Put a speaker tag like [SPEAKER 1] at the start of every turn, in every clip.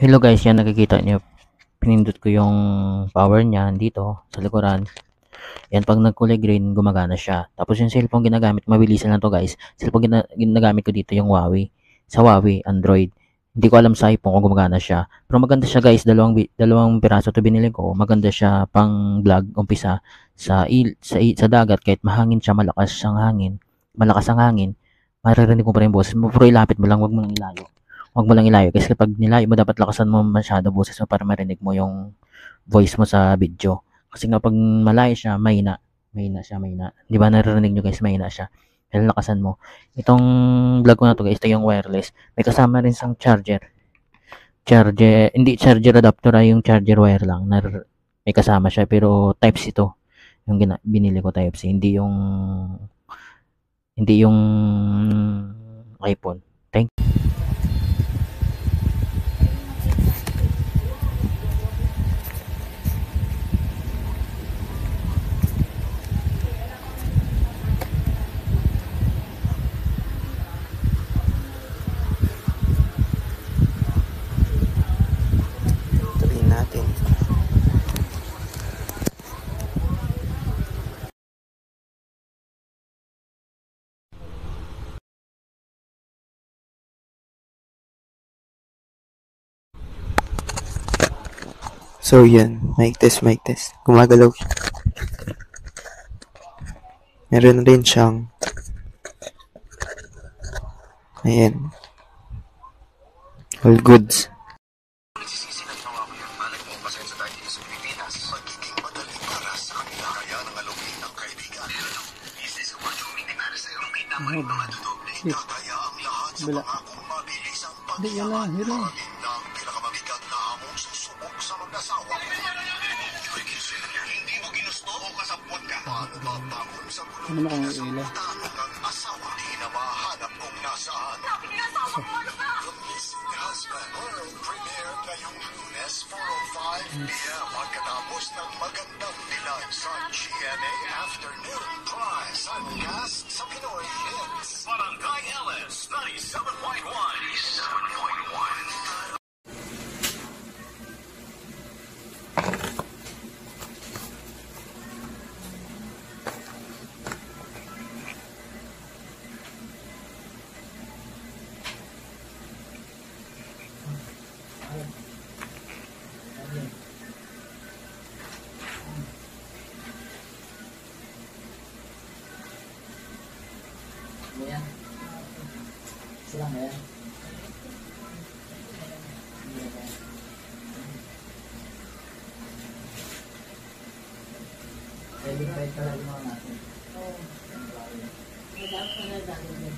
[SPEAKER 1] Hello guys, yan nakikita niyo, pinindot ko yung power niya dito sa likuran. Yan, pag nagkulay green, gumagana siya. Tapos yung cellphone ginagamit, mabilisan lang to guys. Cellphone ginagamit ko dito yung Huawei. Sa Huawei, Android. Hindi ko alam sa iPhone kung gumagana siya. Pero maganda siya guys, dalawang piraso to binili ko. Maganda siya pang vlog, umpisa sa dagat kahit mahangin siya, malakas ang hangin. Maririnig mo pa rin yung boses mo, pero ilapit mo lang, wag mo lang ilayo kasi kapag nilayo mo dapat lakasan mo masyado boses mo para marinig mo yung voice mo sa video. Kasi nga pag malayo siya, mahina. Di ba naririnig nyo guys, mahina siya. Kaya lakasan mo. Itong vlog ko na to guys, ito yung wireless. May kasama rin sang charger. Hindi charger adapter ay yung charger wire lang. May kasama siya pero type C to. Yung binili ko type C, hindi yung iPhone. Thank
[SPEAKER 2] Try natin. So yan, mic test. Gumagalaw siya. Meron rin siyang, ayan, all goods.
[SPEAKER 3] Bila. Hindi, yan lang. Hero. Ano mo kung iila?
[SPEAKER 4] Pagkatapos ng magandang dilan sa GMA Afternoon Prime Simulcast sa Pinoy Hits. Barangay LS 97.1.
[SPEAKER 1] Ayan. Sila ngayon. Pwede kahit talaga mga natin. Oo. Dapat na dahil.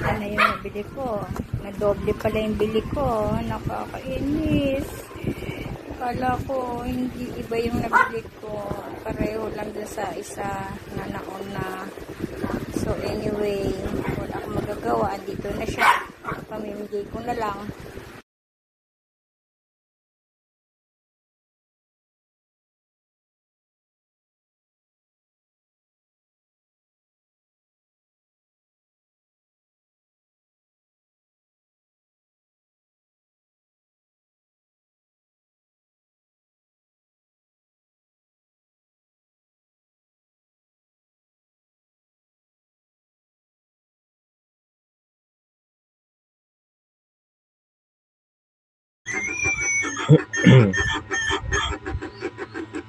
[SPEAKER 5] Yan na yung nabili ko. Nadoble pala yung bili ko. Nakakainis. Kala ko hindi iba yung nabili ko. Pareho lang dun sa isa na nauna. So anyway, wala akong magagawa. Dito na siya. Pamimigay ko na lang.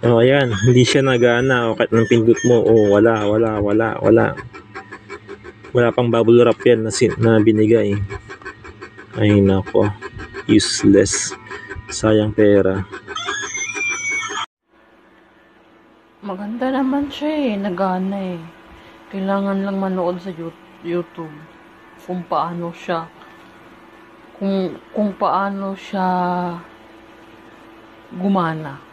[SPEAKER 6] Oh, ayan, hindi siya nagana o kahit anong pindot mo. Oh, wala. Wala pang bubble wrap yan na binigay. Ay nako, useless. Sayang pera.
[SPEAKER 7] Maganda naman siya eh, nagana eh. Kailangan lang manood sa YouTube kung paano siya kung paano siya gumana.